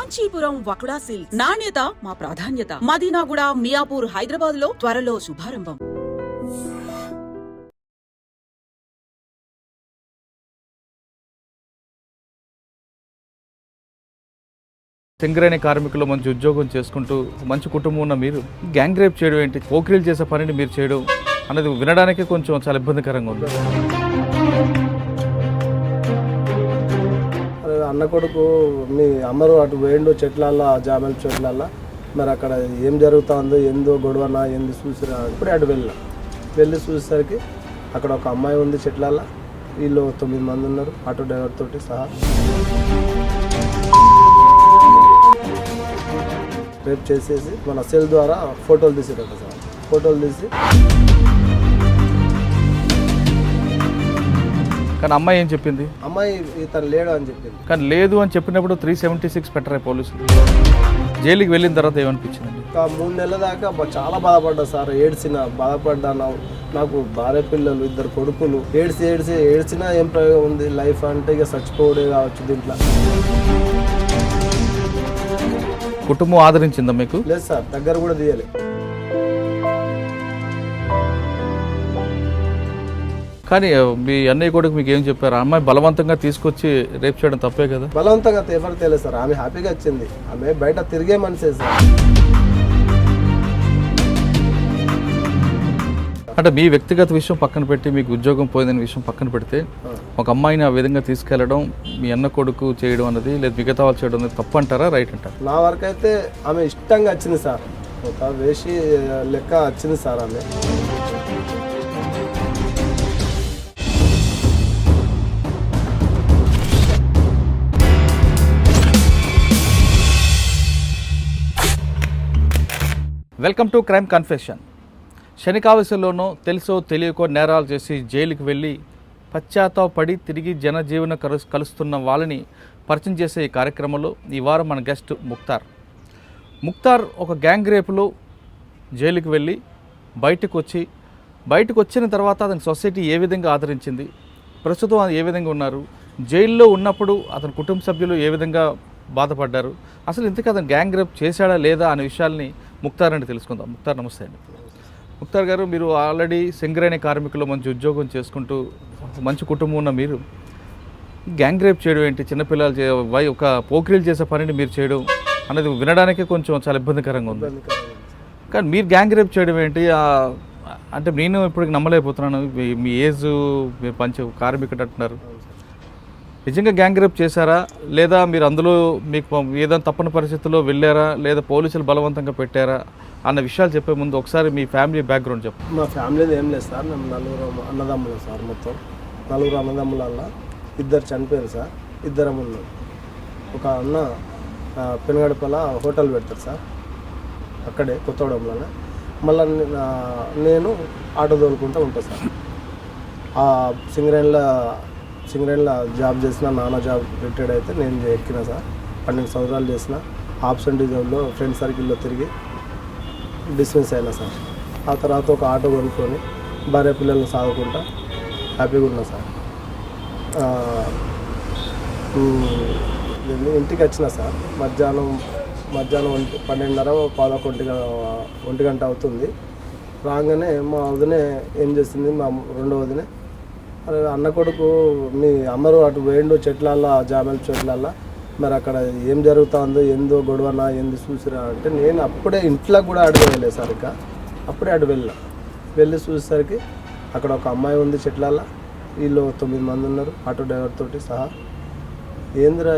Kanchipuram వకుడా silks నాణ్యత మా ప్రాధాన్యత. మదీనాగూడ, మియాపూర్, హైదరాబాద్ లో త్వరలో శుభారంభం. సింగరేణి కార్మికులు మంచి ఉద్యోగం చేసుకుంటూ మంచి కుటుంబం ఉన్న మీరు గ్యాంగ్ రేప్ చేయడం ఏంటి, పోకిరీలు చేసే పనిని మీరు చేయడం అనేది వినడానికి కొంచెం చాలా ఇబ్బందికరంగా ఉంది. అన్న కొడుకు మీ అమ్మరు అటు వేయండు చెట్లల్లో, జామల చెట్లల్లో, మరి అక్కడ ఏం జరుగుతుందో ఏందో గొడవనా ఏంది చూసిరా ఇప్పుడే అటు వెళ్ళి చూసేసరికి అక్కడ ఒక అమ్మాయి ఉంది చెట్లల్లో, వీళ్ళు 9 మంది ఉన్నారు ఆటో డ్రైవర్ తోటి సహా. రేప్ చేసేసి మన సెల్ ద్వారా ఫోటోలు తీసిరట సార్. ఫోటోలు తీసి కానీ అమ్మాయి ఏం చెప్పింది? అమ్మాయి ఇతను లేడు అని చెప్పింది. కానీ లేదు అని చెప్పినప్పుడు 376 పెట్టరా పోలీసులు? జైలుకి వెళ్ళిన తర్వాత ఏమనిపించిందండి? 3 నెలల దాకా చాలా బాధపడ్డా సార్. బాధపడ్డా. నాకు భార్య పిల్లలు, 2 కొడుకులు. ఏడ్చినా ఏం ప్రయోగం ఉంది? లైఫ్ అంటే ఇక చచ్చిపోవడే కావచ్చు దీంట్లో. కుటుంబం ఆదరించిందా మీకు? లేదు సార్, దగ్గర కూడా తీయాలి. కానీ మీ అన్నయ్య కొడుకు మీకు ఏం చెప్పారు? అమ్మాయి బలవంతంగా తీసుకొచ్చి రేప్ చేయడం తప్పే కదా? బలవంతంగా ఎవరు తెలియదు సార్. ఆమె హ్యాపీగా వచ్చింది. ఆమె బయట తిరిగే మనిషే సార్. అంటే మీ వ్యక్తిగత విషయం పక్కన పెట్టి, మీకు ఉద్యోగం పోయిందనే విషయం పక్కన పెడితే, ఒక అమ్మాయిని ఆ విధంగా తీసుకెళ్లడం, మీ అన్న కొడుకు చేయడం అన్నది, లేదా మిగతా వాళ్ళు చేయడం అనేది తప్పు అంటారా, రైట్ అంటారా? నా వరకు అయితే ఆమె ఇష్టంగా వచ్చింది సార్. ఒక వేసి లెక్క వచ్చింది సార్ ఆమె. Welcome to crime confession. శనికావశంలోనో తెలుసో తెలియకో నేరాలు చేసి జైలుకి వెళ్ళి పశ్చాత్తాపడి తిరిగి జనజీవన కలుస్తున్న వాళ్ళని పరిచయం చేసే ఈ కార్యక్రమంలో ఈ వారం మన గెస్ట్ ముక్తార్ ఒక గ్యాంగ్ రేపులో జైలుకి వెళ్ళి బయటకు వచ్చిన తర్వాత అతని సొసైటీ ఏ విధంగా ఆదరించింది, ప్రస్తుతం ఏ విధంగా ఉన్నారు, జైల్లో ఉన్నప్పుడు అతని కుటుంబ సభ్యులు ఏ విధంగా బాధపడ్డారు, అసలు ఇంతకీ అతను గ్యాంగ్ రేప్ చేశాడా లేదా అనే విషయాల్ని ముక్తార్ అంటే తెలుసుకుందాం. ముక్తార్, నమస్తే అండి. ముక్తార్ గారు, మీరు ఆల్రెడీ సింగరేణి కార్మికులు మంచి ఉద్యోగం చేసుకుంటూ మంచి కుటుంబం ఉన్న మీరు గ్యాంగ్ రేప్ చేయడం ఏంటి, చిన్నపిల్లలు ఒక పోకిరీలు చేసే పనిని మీరు చేయడం అనేది వినడానికి కొంచెం చాలా ఇబ్బందికరంగా ఉంది. కానీ మీరు గ్యాంగ్ రేప్ చేయడం ఏంటి అంటే నేను ఇప్పటికి నమ్మలేకపోతున్నాను. మీ ఏజ్, మీరు కార్మికుడు అంటున్నారు. నిజంగా గ్యాంగ్ రేప్ చేశారా, లేదా మీరు అందులో మీకు ఏదైనా తప్పని పరిస్థితుల్లో వెళ్ళారా, లేదా పోలీసులు బలవంతంగా పెట్టారా అన్న విషయాలు చెప్పే ముందు ఒకసారి మీ ఫ్యామిలీ బ్యాక్గ్రౌండ్ చెప్పండి. మా ఫ్యామిలీది ఏం లేదు సార్. మేము 4 అన్నదమ్ములు సార్. మొత్తం 4 అన్నదమ్ములల్లో 2 చనిపోయారు సార్. 2 ఉన్నాం. ఒక అన్న పెనుగడపల హోటల్ పెడతారు సార్, అక్కడే కొత్తగూడెంలోనే. మళ్ళీ నేను ఆటో తోలుకుంటూ ఉంటాను సార్. సింగరేణిలో జాబ్ చేసిన, నాన్న జాబ్ రిటైర్డ్ అయితే నేను ఎక్కిన సార్. 12 సంవత్సరాలు చేసిన. ఆబ్సెంటిజంలో ఫ్రెండ్ సర్కిల్లో తిరిగి డిస్మిస్ అయినా సార్. ఆ తర్వాత ఒక ఆటో కొనుక్కొని భార్య పిల్లల్ని సాగుకుంటా హ్యాపీగా ఉన్నా సార్. ఇంటికి వచ్చిన సార్ మధ్యాహ్నం 12:30, 1 గంట అవుతుంది. రాగానే మా వదినే ఏం చేసింది, మా 2వ వదినే, అన్న కొడుకు మీ అమ్మరు అటు వేయండు చెట్లల్లో, జామల చెట్లల్లో, మరి అక్కడ ఏం జరుగుతుందో ఏందో గొడవనా ఏంది చూసిరా అంటే, నేను అప్పుడే ఇంట్లో కూడా అడగలేదు సార్. ఇక అప్పుడే అటు వెళ్ళి చూసేసరికి అక్కడ ఒక అమ్మాయి ఉంది చెట్లల్లో, వీళ్ళు 9 మంది ఉన్నారు ఆటో డ్రైవర్ తోటి సహా. ఏందిరా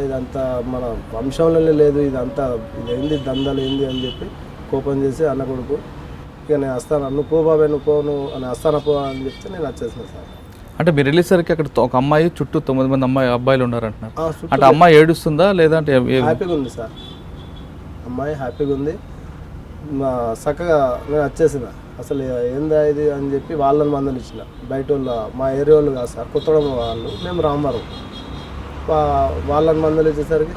ఇదంతా మన వంశంలోనే లేదు, ఇదంతా ఇదేంది దందాలు ఏంది అని చెప్పి కోపం చేసి అన్న కొడుకు, ఇక నేను వస్తాను, నువ్వు పో బాబాయ్, నువ్వు అని వస్తాను పో అని చెప్తే నేను వచ్చేసిన సార్. అంటే మీరు వెళ్ళేసరికి అక్కడ ఒక అమ్మాయి చుట్టూ 9 మంది అబ్బాయిలు ఉన్నారంటున్నారు. అంటే అమ్మాయి ఏడుస్తుందా లేదంటే? హ్యాపీగా ఉంది సార్. అమ్మాయి హ్యాపీగా ఉంది. చక్కగా నేను వచ్చేసిన. అసలు ఏందా ఇది అని చెప్పి వాళ్ళని మందులు ఇచ్చిన. బయట వాళ్ళు, మా ఏరియా వాళ్ళు కాదు సార్, కొత్తగూడెం వాళ్ళు, మేము రామవరం. వాళ్ళని మందులు ఇచ్చేసరికి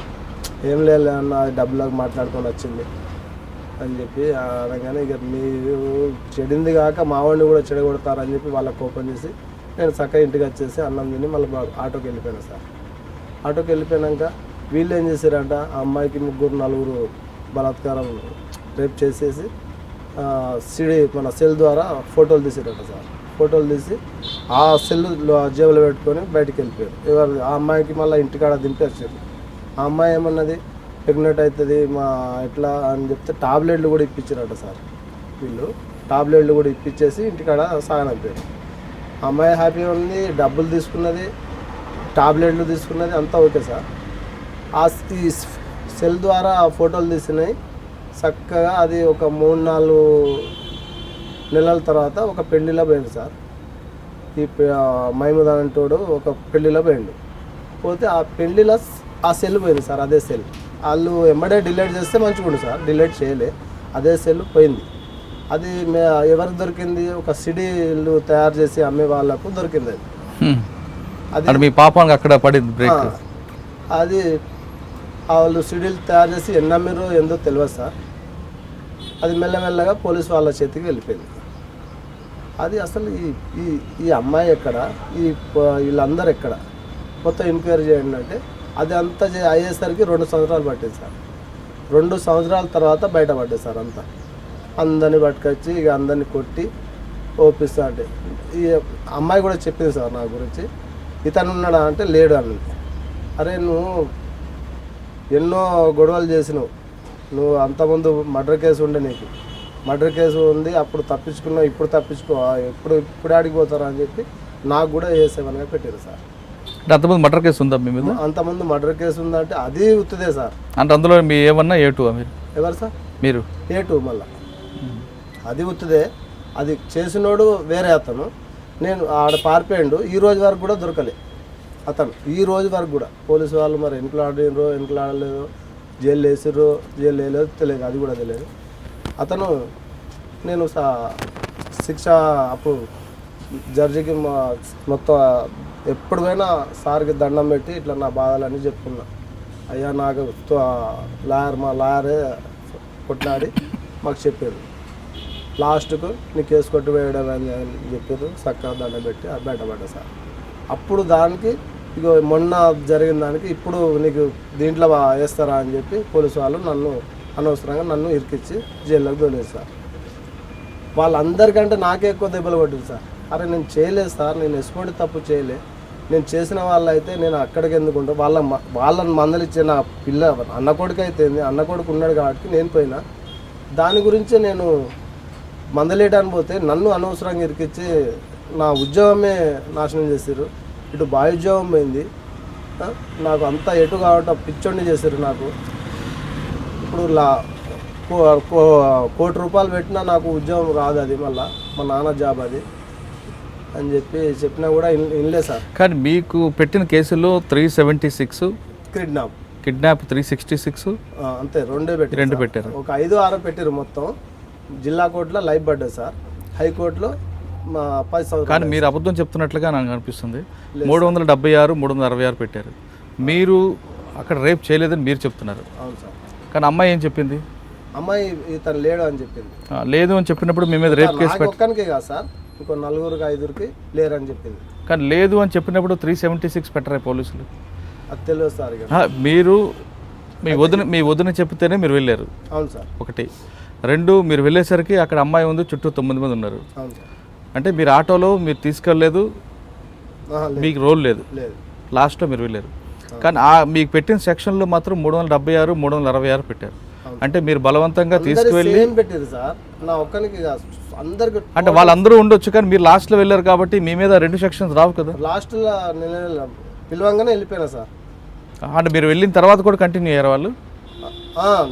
ఏం లేదు అన్న, డబ్బులకు మాట్లాడుకొని వచ్చింది అని చెప్పి అనగానే, ఇక మీరు చెడింది కాక మా వాడిని కూడా చెడగొడతారని చెప్పి వాళ్ళకి కోపం చేసి నేను చక్కగా ఇంటికి వచ్చేసి అన్నం తిని మళ్ళీ ఆటోకి వెళ్ళిపోయాను సార్. ఆటోకి వెళ్ళిపోయాక వీళ్ళు ఏం చేశారంట, ఆ అమ్మాయికి 3-4 బలాత్కారం రేప్ చేసేసి మన సెల్ ద్వారా ఫోటోలు తీసారట సార్. ఫోటోలు తీసి ఆ సెల్ జేబులో పెట్టుకొని బయటికి వెళ్ళిపోయారు. ఎవరు ఆ అమ్మాయికి మళ్ళీ ఇంటికాడ దింపేసారు. ఆ అమ్మాయి ఏమన్నది, ప్రెగ్నెంట్ అవుతుంది మా ఎట్లా అని చెప్తే టాబ్లెట్లు కూడా ఇప్పించారట సార్. వీళ్ళు టాబ్లెట్లు కూడా ఇప్పించేసి ఇంటికాడ సాగనంపారు. అమ్మాయి హ్యాపీగా ఉంది, డబ్బులు తీసుకున్నది, టాబ్లెట్లు తీసుకున్నది, అంతా ఓకే సార్. ఈ సెల్ ద్వారా ఫోటోలు తీసినాయి చక్కగా. అది ఒక 3-4 నెలల తర్వాత ఒక పెళ్ళిలో పోయింది సార్. ఈ మహమూద్ అంటోడు ఒక పెళ్ళిలో పోయిండు. పోతే ఆ పెళ్ళిలో ఆ సెల్ పోయింది సార్. అదే సెల్ వాళ్ళు ఎమ్మడే డిలీట్ చేస్తే మంచిగా ఉండు సార్. డిలీట్ చేయలే, అదే సెల్ పోయింది. అది ఎవరికి దొరికింది, ఒక సిడీలు తయారు చేసి అమ్మే వాళ్ళకు దొరికింది. అది మీ పాపానికి అక్కడ పడింది బ్రేక్. అది వాళ్ళు సిడీలు తయారు చేసి ఎన్ని అమ్మిరో ఏందో తెలియదు సార్. అది మెల్లమెల్లగా పోలీసు వాళ్ళ చేతికి వెళ్ళిపోయింది. అది అసలు ఈ అమ్మాయి ఎక్కడ, వీళ్ళందరూ ఎక్కడ, మొత్తం ఎంక్వైరీ చేయండి అంటే అది అంతా అయ్యేసరికి 2 సంవత్సరాలు పట్టింది సార్. 2 సంవత్సరాల తర్వాత బయటపడ్డది సార్. అంతా అందరిని పట్టుకొచ్చి ఇక అందరిని కొట్టి ఓపిస్తా అంటే ఈ అమ్మాయి కూడా చెప్పింది సార్ నా గురించి. ఇతను ఉన్నాడా అంటే లేడు అని. అరే నువ్వు ఎన్నో గొడవలు చేసినావు, నువ్వు అంతకుముందు మర్డర్ కేసు ఉండే, నీకు మర్డర్ కేసు ఉంది, అప్పుడు తప్పించుకున్నావు, ఇప్పుడు తప్పించుకో, ఇప్పుడు ఆడిపోతారా అని చెప్పి నాకు కూడా A7గా పెట్టారు సార్. అంటే అంతమంది మర్డర్ కేసు ఉందా మీ మీద? అంతమంది మర్డర్ కేసు ఉందంటే అది ఉత్తుదే సార్. అంటే అందులో మీ A1 A2 మీరు? ఎవరు సార్? మీరు A2 మళ్ళా. అది ఉత్తుదే. అది చేసినోడు వేరే అతను. నేను ఆడ పారిపోయాడు. ఈ రోజు వరకు కూడా దొరకలే అతను. ఈ రోజు వరకు కూడా పోలీసు వాళ్ళు మరి ఎన్నికలు ఆడినరో ఎన్నికలు ఆడలేదో, జైలు వేసిర్రో జైలు వేయలేదో తెలియదు, అది కూడా తెలియదు. అతను నేను శిక్ష అప్పుడు జడ్జికి మొత్తం ఎప్పుడు పోయినా సార్కి దండం పెట్టి ఇట్లా నా బాధలన్నీ చెప్పుకున్నా. అయ్యా నాకు మా లాయరే కొట్లాడి మాకు చెప్పారు. లాస్ట్కు నీ కేసు కొట్టివేయడం అని చెప్పారు. చక్కగా దండం పెట్టి బయటపడ్డా సార్. అప్పుడు దానికి ఇగో మొన్న జరిగిన దానికి ఇప్పుడు నీకు దీంట్లో వేస్తారా అని చెప్పి పోలీసు వాళ్ళు అనవసరంగా నన్ను ఇరికిచ్చి జైల్లోకి తోలేదు సార్. వాళ్ళందరికంటే నాకే ఎక్కువ దెబ్బలు కొట్టింది సార్. అరే నేను చేయలేదు సార్, నేను ఎటువంటి తప్పు చేయలే. నేను చేసిన వాళ్ళైతే నేను అక్కడికి ఎందుకుంటా, వాళ్ళని మందలిచ్చే నా పిల్ల అన్న కొడుకు అయితే అన్న కొడుకు ఉన్నాడు కాబట్టి నేను పోయినా. దాని గురించే నేను మందలేయడానికి పోతే నన్ను అనవసరంగా ఇరికిచ్చి నా ఉద్యోగమే నాశనం చేశారు. ఇటు బాయ్ ఉద్యోగం పోయింది నాకు. అంతా ఎటు కాబట్టి పిచ్చోడిని చేశారు నాకు. ఇప్పుడు ₹1,00,00,000 పెట్టినా నాకు ఉద్యోగం రాదు. అది మళ్ళీ మా నాన్న జాబ్ అది అని చెప్పినా కూడా ఇన్లే సార్. కానీ మీకు పెట్టిన కేసులో 376, కిడ్నాప్ 366 అంతే. రెండు పెట్టారు. ఒక 5-6 పెట్టారు మొత్తం. జిల్లా కోర్టులో లైఫ్ పడ్డది సార్. హైకోర్టులో 10 సంవత్సరాలు. కానీ మీరు అబద్ధం చెప్తున్నట్లుగా నాకు అనిపిస్తుంది. 376, 366 పెట్టారు. మీరు అక్కడ రేప్ చేయలేదని మీరు చెప్తున్నారు. అవును సార్. కానీ అమ్మాయి ఏం చెప్పింది? అమ్మాయి ఇతను లేడు అని చెప్పింది. లేదు అని చెప్పినప్పుడు మీ మీద రేప్ కేసు ఒక్కనికే కాదు సార్, ఇంకో 4-5కి లేరని చెప్పింది. కానీ లేదు అని చెప్పినప్పుడు 376 పెట్టరా పోలీసులు? అది తెలియదు సార్. మీరు మీ వదిన చెప్తేనే మీరు వెళ్ళారు. అవును సార్. 1, 2 మీరు వెళ్ళేసరికి అక్కడ అమ్మాయి ఉంది, చుట్టూ 9 మంది ఉన్నారు. అవును సార్. అంటే మీరు ఆటోలో మీరు తీసుకెళ్ళలేదు, మీకు రోల్ లేదు, లాస్ట్లో మీరు వెళ్ళారు. కానీ మీకు పెట్టిన సెక్షన్లో మాత్రం 376, 366 పెట్టారు. అంటే మీరు బలవంతంగా తీసుకువెళ్ళి పెట్టారు సార్. నా ఒక్కనికి అందరికి అంటే వాళ్ళందరూ ఉండొచ్చు, కానీ మీరు లాస్ట్లో వెళ్ళారు కాబట్టి మీ మీద 2 సెక్షన్స్ రావు కదా. లాస్ట్లో నేను పిలవంగానే వెళ్ళిపోయినా సార్. అంటే మీరు వెళ్ళిన తర్వాత కూడా కంటిన్యూ అయ్యారు వాళ్ళు?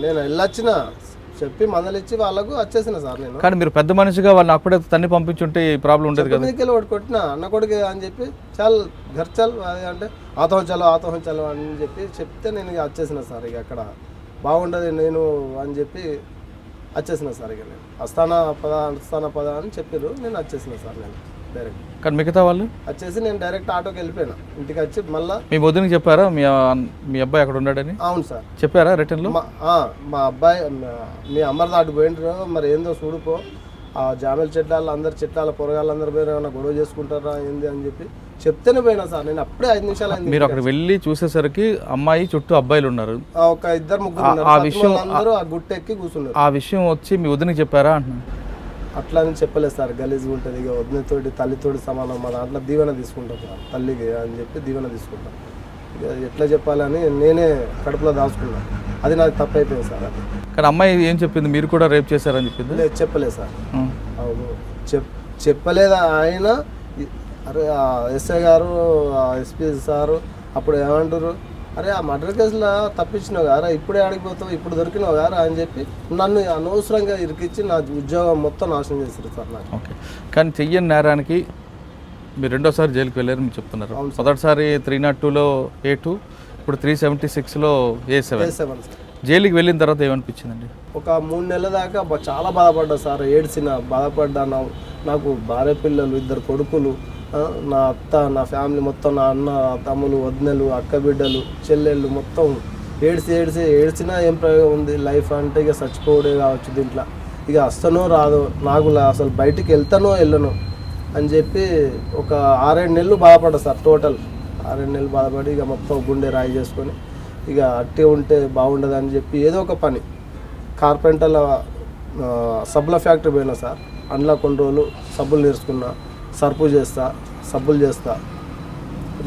నేను వెళ్ళొచ్చిన చెప్పి మందలిచ్చి వాళ్ళకు వచ్చేసిన సార్ నేను. కానీ మీరు పెద్ద మనిషిగా వాళ్ళని అప్పుడే తన్ని పంపించుంటే ఈ ప్రాబ్లం ఉండేది కదా. మీదకి వాడు కొట్టిన అన్న కొడుకు అని చెప్పి చల్ అంటే ఆతోహం చలో అని చెప్తే నేను ఇక వచ్చేసిన సార్. ఇక అక్కడ బాగుండదు నేను అని చెప్పి వచ్చేసిన సార్. ఇక నేను వస్తానా పద అని చెప్పారు. నేను వచ్చేసిన సార్ నేను డైరెక్ట్. కానీ మిగతా వాళ్ళు వచ్చేసి నేను డైరెక్ట్ ఆటోకి వెళ్ళిపోయినా. ఇంటికి వచ్చి మళ్ళీ మీ వదినకి చెప్పారా మీ అబ్బాయి అక్కడ ఉన్నాడని? అవును సార్. చెప్పారా రిటర్న్లో? మా అబ్బాయి మీ అమర్నాథ్ పోయిండ్రు మరి ఏందో చూడుకో ఆ జామల చెట్ల అందరు చెట్ల పొరగాళ్ళందరూ పోయి ఏమైనా గొడవ చేసుకుంటారా ఏంది అని చెప్పి చెప్తేనే పోయినా సార్. నేను అప్పుడే 5 నిమిషాలు అయింది. మీరు అక్కడ వెళ్ళి చూసేసరికి అమ్మాయి చుట్టూ అబ్బాయిలు ఉన్నారు, ఒక 2-3 ఉన్నారు. అందరూ ఆ గుట్ట ఎక్కి కూర్చున్నారు. ఆ విషయం వచ్చి మీ వదినకి చెప్పారా అంటున్నాను? అట్లా అని చెప్పలేదు సార్. గలీజ్గా ఉంటుంది, ఇక వదినతోటి తల్లితోటి సమానం, మా దాంట్లో దీవెన తీసుకుంటాం సార్, తల్లికి అని చెప్పి దీవెన తీసుకుంటాం. ఇక ఎట్లా చెప్పాలని నేనే కడుపులో దాచుకున్నాను. అది నాకు తప్పు అయిపోయింది సార్. అది కానీ అమ్మాయి ఏం చెప్పింది? మీరు కూడా రేప్ చేశారని చెప్పింది? లేదు, చెప్పలేదు సార్. అవును, చెప్పలేదు ఆయన. అరే ఎస్ఐ గారు, ఎస్పీ సారు అప్పుడు ఏమంటారు, అరే ఆ మర్డర్ కేసులో తప్పించినావు గారా, ఇప్పుడే ఆడిపోతావు, ఇప్పుడు దొరికినావు గారా అని చెప్పి నన్ను అనవసరంగా ఇరికిచ్చి నా ఉద్యోగం మొత్తం నాశనం చేశారు సార్ నాకు. ఓకే, కానీ చెయ్యని నేరానికి మీరు రెండోసారి జైలుకి వెళ్ళారు మీరు చెప్తున్నారు. మొదటిసారి 302లో A2, ఇప్పుడు 376లో A7. జైలుకి వెళ్ళిన తర్వాత ఏమనిపించిందండి? ఒక 3 నెలల దాకా చాలా బాధపడ్డా సార్. బాధపడ్డా. నాకు భార్య పిల్లలు, 2 కొడుకులు, నా అత్త, నా ఫ్యామిలీ మొత్తం, నా అన్న, తమ్ములు, వదినలు, అక్క బిడ్డలు, చెల్లెళ్ళు మొత్తం ఏడ్చినా ఏం ప్రయోగం ఉంది? లైఫ్ అంటే ఇక చచ్చిపోవడే కావచ్చు దీంట్లో. ఇక వస్తానో రాదో, నాకు అసలు బయటికి వెళ్తానో వెళ్ళను అని చెప్పి ఒక 6-7 నెలలు బాధపడ్డా సార్. టోటల్ 6-7 నెలలు బాధపడి ఇక మొత్తం గుండె రాయి చేసుకొని ఇక అట్టే ఉంటే బాగుండదు అని చెప్పి ఏదో ఒక పని కార్పెంటర్ల సబ్బుల ఫ్యాక్టరీ పోయినా సార్. అందులో కొన్ని రోజులు సబ్బులు నేర్చుకున్నా, సర్పు చేస్తా, సబ్బులు చేస్తా,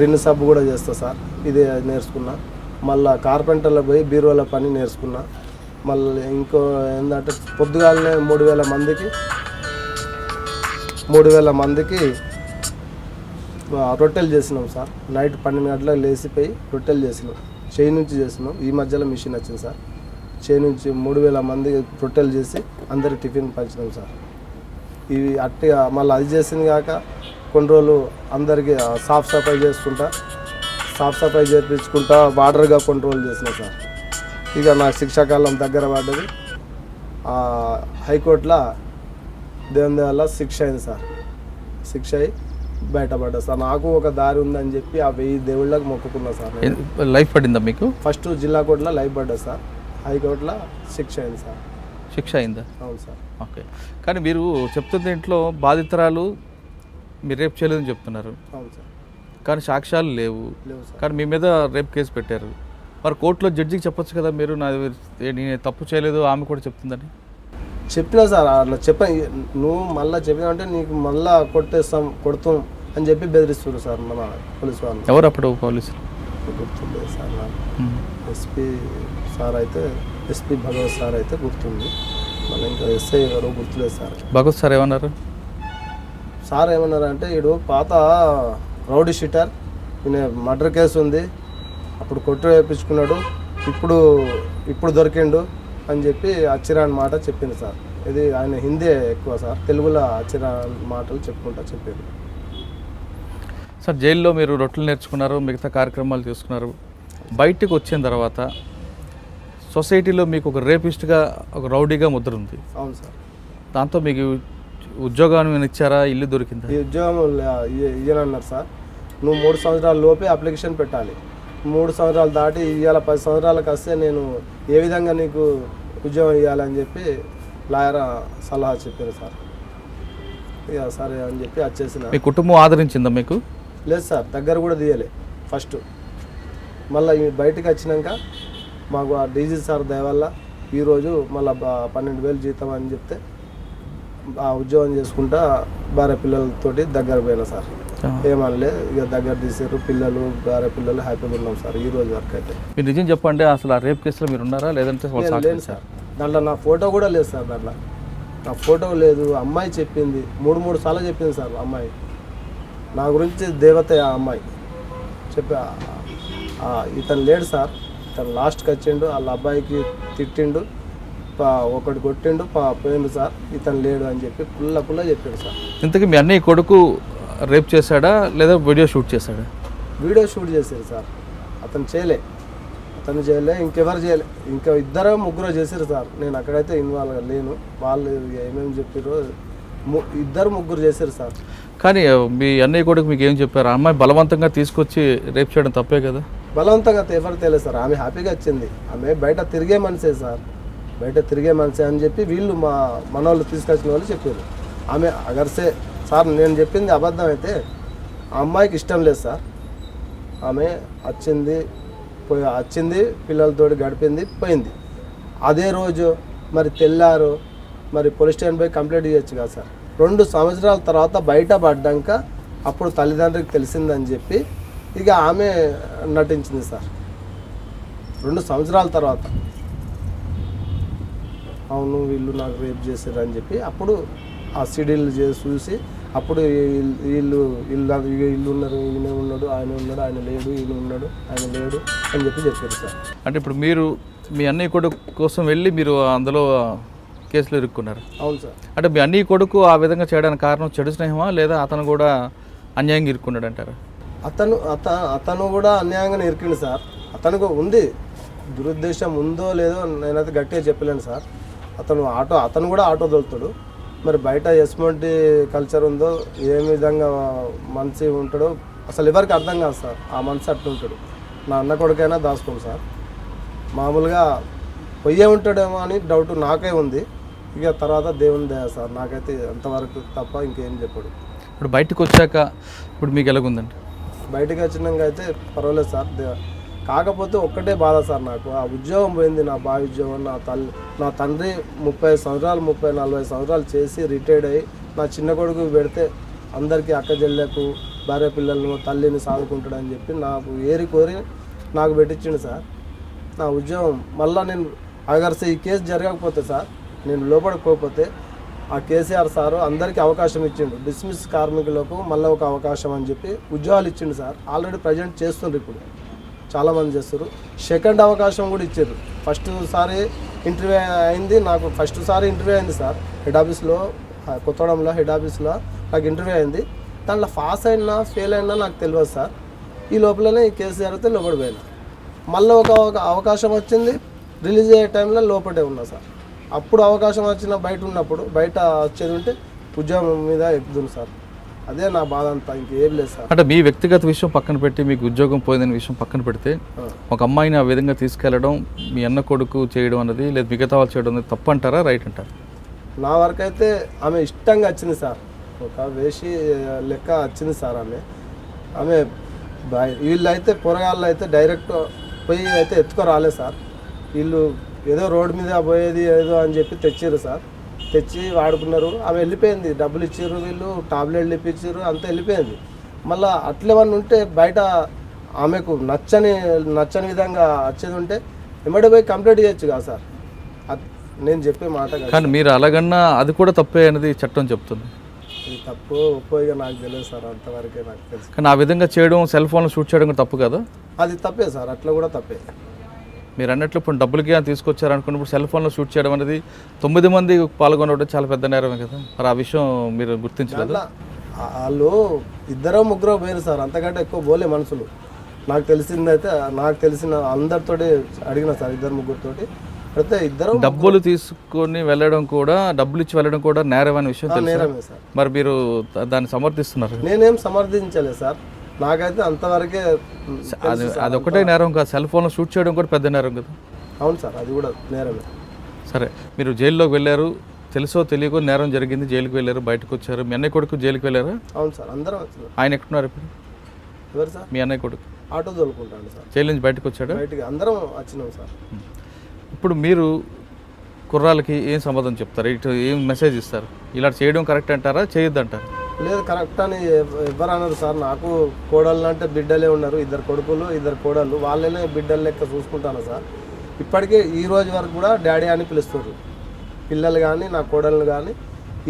రిన్ సబ్బు కూడా చేస్తా సార్. ఇదే నేర్చుకున్నా. మళ్ళీ కార్పెంటర్లో పోయి బీరువాల పని నేర్చుకున్నా. మళ్ళీ ఇంకో ఏంటంటే పొద్దుగాలనే 3,000 మందికి రొట్టెలు చేసినాం సార్. నైట్ 12 గంటలకు లేచిపోయి రొట్టెలు చేసినాం. చేయి నుంచి చేసినాం. ఈ మధ్యలో మిషన్ వచ్చింది సార్. చేయి నుంచి 3,000 మందికి రొట్టెలు చేసి అందరికి టిఫిన్ పంచినాం సార్. ఇవి అట్టిగా మళ్ళీ అది చేసింది కాక కొన్ని రోజులు అందరికీ సాఫ్ సఫాయి చేయించుకుంటా బార్డర్గా కొన్ని రోజులు చేసిన సార్. ఇక నాకు శిక్షాకాలం దగ్గర పడ్డది. హైకోర్టులో దేవుని వల్ల శిక్ష అయింది సార్. శిక్ష అయి బయటపడ్డా సార్. నాకు ఒక దారి ఉందని చెప్పి ఆ 1000 దేవుళ్ళకి మొక్కుకున్నా సార్. లైఫ్ పడిందా మీకు? ఫస్ట్ జిల్లా కోర్టులో లైఫ్ పడ్డా సార్. హైకోర్టులో శిక్ష అయింది సార్. శిక్ష అయిందా? అవును సార్. ఓకే, కానీ మీరు చెప్తున్న ఇంట్లో బాధితురాలు మీరు రేప్ చేయలేదని చెప్తున్నారు. అవును సార్. కానీ సాక్ష్యాలు లేవు సార్. కానీ మీ మీద రేప్ కేసు పెట్టారు. మరి కోర్టులో జడ్జికి చెప్పొచ్చు కదా, మీరు నేను తప్పు చేయలేదు, ఆమె కూడా చెప్తుందని. చెప్పినా సార్. అట్లా నువ్వు మళ్ళీ చెప్పినావంటే నీకు మళ్ళీ కొడతాం అని చెప్పి బెదిరిస్తారు సార్ మన పోలీసు వాళ్ళు. ఎవరు అప్పుడు పోలీసులు? గుర్తుంది సార్ నాకు. ఎస్పీ సార్ అయితే, ఎస్పీ భగవత్ సార్ అయితే గుర్తుంది. మళ్ళీ ఇంకా ఎస్ఐ ఎవరో గుర్తులేదు సార్. భగవత్ సార్ ఏమన్నారు? సార్ ఏమన్నారంటే, ఈడు పాత రౌడీ షీటర్, ఈయన మర్డర్ కేసు ఉంది, అప్పుడు కొట్టు వేయించుకున్నాడు, ఇప్పుడు దొరికిండు అని చెప్పి అచ్చిరాని మాట చెప్పింది సార్. ఇది ఆయన హిందీ ఎక్కువ సార్, తెలుగులో అచ్చిరాని మాటలు చెప్పారు సార్. జైల్లో మీరు రొట్టెలు నేర్చుకున్నారు, మిగతా కార్యక్రమాలు తీసుకున్నారు. బయటకు వచ్చిన తర్వాత సొసైటీలో మీకు ఒక రేపిస్ట్గా, ఒక రౌడీగా ముద్ర ఉంది. అవును సార్. దాంతో మీకు ఉద్యోగాన్ని ఇచ్చారా? ఇల్లు దొరికిందా? ఈ ఉద్యోగం ఇయ్యనన్నారు సార్. నువ్వు 3 సంవత్సరాల లోపే అప్లికేషన్ పెట్టాలి. 3 సంవత్సరాలు దాటి ఇవాళ 10 సంవత్సరాలకు వస్తే నేను ఏ విధంగా నీకు ఉద్యోగం ఇవ్వాలని చెప్పి లాయర్ సలహా చెప్పారు సార్. ఇక సరే అని చెప్పి వచ్చేసిన. మీ కుటుంబం ఆదరించిందా మీకు? లేదు సార్, దగ్గర కూడా తీయలే ఫస్ట్. మళ్ళీ బయటకు వచ్చినాక మాకు ఆ డీజీ సార్ దయ వల్ల ఈరోజు మళ్ళీ 12,000 జీతం అని చెప్తే ఆ ఉద్యోగం చేసుకుంటా భార్య పిల్లలతోటి దగ్గర పోయినా సార్. ఏమనలే, ఇక దగ్గర తీసారు. భార్య పిల్లలు హ్యాపీగా ఉన్నాం సార్ ఈ రోజు వరకు అయితే. మీరు నిజం చెప్పండి, అసలు ఆ రేప్ కేసులో మీరు ఉన్నారా లేదంటే? లేదు సార్, దాంట్లో నా ఫోటో కూడా లేదు సార్. దాంట్లో నా ఫోటో లేదు. అమ్మాయి చెప్పింది, 3 సార్లు చెప్పింది సార్ అమ్మాయి. నా గురించి దేవత ఆ అమ్మాయి చెప్పి, ఇతను లేడు సార్, ఇతను లాస్ట్కి వచ్చిండు, వాళ్ళ అబ్బాయికి తిట్టిండు, ఒకటి కొట్టిండు, పోయిండు సార్, ఇతను లేడు అని చెప్పి పుల్ల చెప్పాడు సార్. ఇంతకీ మీ అన్నయ్య కొడుకు రేప్ చేశాడా లేదా వీడియో షూట్ చేశాడా? వీడియో షూట్ చేశారు సార్. అతను చేయలే, ఇంకెవరు చేయలే. ఇంకా 2-3 చేశారు సార్. నేను అక్కడైతే ఇన్వాల్వ్ లేను. వాళ్ళు ఏమేమి చెప్పారో 2-3 చేశారు సార్. కానీ మీ అన్నయ్య కొడుకు మీకు ఏం చెప్పారు? అమ్మాయి బలవంతంగా తీసుకొచ్చి రేప్ చేయడం తప్పే కదా? బలవంతంగా ఎవరు తెలియదు సార్. ఆమె హ్యాపీగా వచ్చింది. ఆమె బయట తిరిగే మనిషే సార్. బయట తిరిగే మనిషి అని చెప్పి వీళ్ళు మనోళ్ళు తీసుకొచ్చిన వాళ్ళు చెప్పారు. ఆమె అగర్సే సార్ నేను చెప్పింది అబద్ధం అయితే ఆ అమ్మాయికి ఇష్టం లేదు సార్. ఆమె వచ్చింది పిల్లలతోటి గడిపింది పోయింది. అదే రోజు మరి తెల్లారు మరి పోలీస్ స్టేషన్ పోయి కంప్లైంట్ చేయొచ్చు కదా సార్. 2 సంవత్సరాల తర్వాత బయట పడ్డాక అప్పుడు తల్లిదండ్రులకు తెలిసిందని చెప్పి ఇక ఆమె నటించింది సార్. 2 సంవత్సరాల తర్వాత అవును వీళ్ళు నాకు రేప్ చేశారు అని చెప్పి అప్పుడు ఆ సీడీలు చూసి అప్పుడు వీళ్ళు ఉన్నారు, ఈయన ఉన్నాడు, ఆయన ఉన్నాడు, ఆయన లేడు, ఈయన ఉన్నాడు, ఆయన లేడు అని చెప్పారు సార్. అంటే ఇప్పుడు మీరు మీ అన్నయ్య కొడుకు కోసం వెళ్ళి మీరు అందులో కేసులో ఇరుక్కున్నారు. అవును సార్. అంటే మీ అన్నయ్య కొడుకు ఆ విధంగా చేయడానికి కారణం చెడు స్నేహమా లేదా అతను కూడా అన్యాయంగా ఇరుక్కున్నాడు అంటారా? అతను కూడా అన్యాయంగానే ఇరికిండు సార్. అతనికి ఉంది దురుద్దేశం ఉందో లేదో నేనైతే గట్టిగా చెప్పలేను సార్. అతను కూడా ఆటో తోలుతాడు. మరి బయట ఎస్మంటి కల్చర్ ఉందో ఏ విధంగా మనిషి ఉంటాడో అసలు ఎవరికి అర్థం కాదు సార్. ఆ మనిషి అట్లా ఉంటాడు. నా అన్న కొడుకైనా దాచుకోము సార్. మామూలుగా పొయ్యే ఉంటాడేమో అని డౌట్ నాకే ఉంది. ఇక తర్వాత దేవుని దయ సార్. నాకైతే అంతవరకు తప్ప ఇంకేం చెప్పాడు. ఇప్పుడు బయటకు వచ్చాక ఇప్పుడు మీకు ఎలాగుందండి? బయటకు వచ్చినాక అయితే పర్వాలేదు సార్. కాకపోతే ఒక్కటే బాధ సార్, నాకు ఆ ఉద్యోగం పోయింది. నా బావి ఉద్యోగం. నా తండ్రి 30 సంవత్సరాలు 30-40 సంవత్సరాలు చేసి రిటైర్డ్ అయ్యి నా చిన్న కొడుకు పెడితే అందరికీ అక్క చెల్లెకు భార్య పిల్లలను తల్లిని సాదుకుంటాడని చెప్పి నాకు కోరి నాకు పెట్టించిండు సార్ నా ఉద్యోగం. మళ్ళీ నేను అగర్సే ఈ కేసు జరగకపోతే సార్, నేను లోపడిపోతే ఆ కేసీఆర్ సారు అందరికీ అవకాశం ఇచ్చిండు. డిస్మిస్ కార్మికులకు మళ్ళీ ఒక అవకాశం అని చెప్పి ఉద్యోగాలు ఇచ్చిండు సార్. ఆల్రెడీ ప్రజెంట్ చేస్తుండ్రు, ఇప్పుడు చాలామంది చేస్తారు. సెకండ్ అవకాశం కూడా ఇచ్చారు. ఫస్ట్ సారి ఇంటర్వ్యూ అయింది నాకు. ఫస్ట్ సారి ఇంటర్వ్యూ అయింది సార్ హెడ్ ఆఫీస్లో, కొత్తగూడెంలో హెడ్ ఆఫీస్లో నాకు ఇంటర్వ్యూ అయింది. దాంట్లో పాస్ అయినా ఫెయిల్ అయినా నాకు తెలియదు సార్. ఈ లోపలనే ఈ కేసు జరిగితే లోపడిపోయినా. మళ్ళీ ఒక అవకాశం వచ్చింది, రిలీజ్ అయ్యే టైంలో లోపడే ఉన్నా సార్. అప్పుడు అవకాశం వచ్చిన బయట ఉన్నప్పుడు బయట వచ్చేది ఉంటే ఉద్యోగం మీద ఎక్కుతుంది సార్. అదే నా బాధ అంతా, ఇంకేం లేదు సార్. అంటే మీ వ్యక్తిగత విషయం పక్కన పెట్టి మీకు ఉద్యోగం పోయిందనే విషయం పక్కన పెడితే ఒక అమ్మాయిని ఆ విధంగా తీసుకెళ్లడం, మీ అన్న కొడుకు చేయడం అన్నది లేదా మిగతా వాళ్ళు చేయడం అనేది తప్పు అంటారా రైట్ అంటారా? నా వరకు అయితే ఆమె ఇష్టంగా వచ్చింది సార్. ఒక వేషి లెక్క వచ్చింది సార్. ఆమె వీళ్ళు అయితే పొరగాళ్ళు అయితే డైరెక్ట్ పోయి అయితే ఎత్తుకు రాలేదు సార్. వీళ్ళు ఏదో రోడ్డు మీద పోయేది ఏదో అని చెప్పి తెచ్చారు సార్. తెచ్చి వాడుకున్నారు. ఆమె వెళ్ళిపోయింది. డబ్బులు ఇచ్చారు, వీళ్ళు టాబ్లెట్లు ఇప్పించారు, అంతా వెళ్ళిపోయింది. మళ్ళీ అట్లేమన్నా ఉంటే బయట ఆమెకు నచ్చని విధంగా వచ్చేది ఉంటే వెంబడి పోయి కంప్లైంట్ చేయొచ్చు కదా సార్. నేను చెప్పే మాట కానీ మీరు అలాగన్నా అది కూడా తప్పే అనేది చట్టం చెప్తుంది. ఇది తప్పు ఒప్పోయిగా నాకు తెలియదు సార్, అంతవరకే నాకు తెలుసు. కానీ ఆ విధంగా చేయడం, సెల్ ఫోన్లో షూట్ చేయడం కూడా తప్పు కదా? అది తప్పే సార్, అట్లా కూడా తప్పే. మీరు అన్నట్లు ఇప్పుడు డబ్బులకి తీసుకొచ్చారనుకున్నప్పుడు సెల్ ఫోన్లో షూట్ చేయడం అనేది 9 మంది పాల్గొనడం చాలా పెద్ద నేరమే కదా. మరి ఆ విషయం మీరు గుర్తించలేదు? వాళ్ళు 2-3 పోయారు సార్, అంతకంటే ఎక్కువ పోలే మనుషులు. నాకు తెలిసిన అందరితోటి అడిగిన సార్, 2-3తోటి. అయితే డబ్బులు తీసుకొని వెళ్ళడం కూడా, డబ్బులు ఇచ్చి వెళ్ళడం కూడా నేరం అనే విషయం నేరమే సార్. మరి మీరు దాన్ని సమర్థిస్తున్నారు? నేనేం సమర్థించలేదు సార్, నాకైతే అంతవరకే. అది ఒకటే నేరం కాదు, సెల్ ఫోన్లో షూట్ చేయడం కూడా పెద్ద నేరం కదా. అవును సార్, అది కూడా నేరమే. సరే, మీరు జైల్లోకి వెళ్ళారు, తెలుసో తెలియకో నేరం జరిగింది, జైలుకి వెళ్ళారు, బయటకు వచ్చారు. మీ అన్నయ్య కొడుకు జైలుకి వెళ్ళారా? అవును సార్, అందరం వచ్చారు. ఆయన ఎక్కడున్నారు ఇప్పుడు? ఎవరు సార్? మీ అన్నయ్య కొడుకు ఆటో తోలుకుంటాను సార్. జైలు నుంచి బయటకు వచ్చాడు? బయటికి అందరం వచ్చినాం సార్. ఇప్పుడు మీరు కుర్రాలకి ఏం సమాధానం చెప్తారు? ఇటు ఏం మెసేజ్ ఇస్తారు? ఇలా చేయడం కరెక్ట్ అంటారా, చేయొద్దు అంటారా? లేదు, కరెక్ట్ అని ఎవరు అన్నారు సార్. నాకు కోడళ్ళు అంటే బిడ్డలే ఉన్నారు, 2 కొడుకులు 2 కోడళ్ళు, వాళ్ళనే బిడ్డల లెక్క చూసుకుంటాను సార్. ఇప్పటికే ఈ రోజు వరకు కూడా డాడీ అని పిలుస్తారు పిల్లలు కానీ నా కోడళ్ళు కానీ.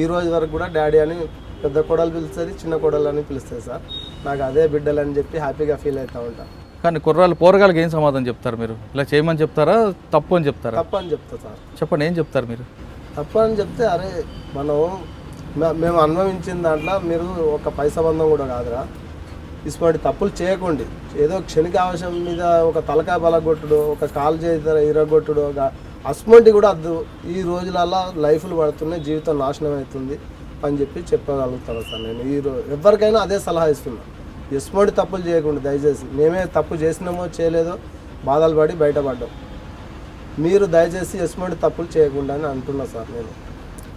ఈ రోజు వరకు కూడా డాడీ అని పెద్ద కోడలు పిలుస్తుంది, చిన్న కోడలు అని పిలుస్తుంది సార్. నాకు అదే బిడ్డలు అని చెప్పి హ్యాపీగా ఫీల్ అవుతూ ఉంటాను. కానీ పోరగాళ్ళకి ఏం సమాధానం చెప్తారు మీరు? ఇలా చేయమని చెప్తారా, తప్పు అని చెప్తారా? తప్పు అని చెప్తా సార్. చెప్పండి, ఏం చెప్తారు మీరు? తప్పు అని చెప్తే, అరే మేము అనుభవించిన దాంట్లో మీరు ఒక పైసబంధం కూడా కాదురా, ఇటువంటి తప్పులు చేయకండి. ఏదో క్షణిక ఆవేశం మీద ఒక తలకాయ బలగొట్టుడు, ఒక కాలు చేత ఇరగొట్టుడు, ఒక అస్మంటి కూడా అద్దు. ఈ రోజులలో లైఫ్లు పడుతున్నాయి, జీవితం నాశనం అవుతుంది అని చెప్పి చెప్పగలుగుతాను సార్. నేను ఎవరికైనా అదే సలహా ఇస్తున్నాను, ఎస్మంటి తప్పులు చేయకుండా దయచేసి. మేమే తప్పు చేసినామో చేయలేదో బాధలు పడి బయటపడ్డాం. మీరు దయచేసి ఎస్మెంట్ తప్పులు చేయకుండా అని అంటున్నా సార్ నేను.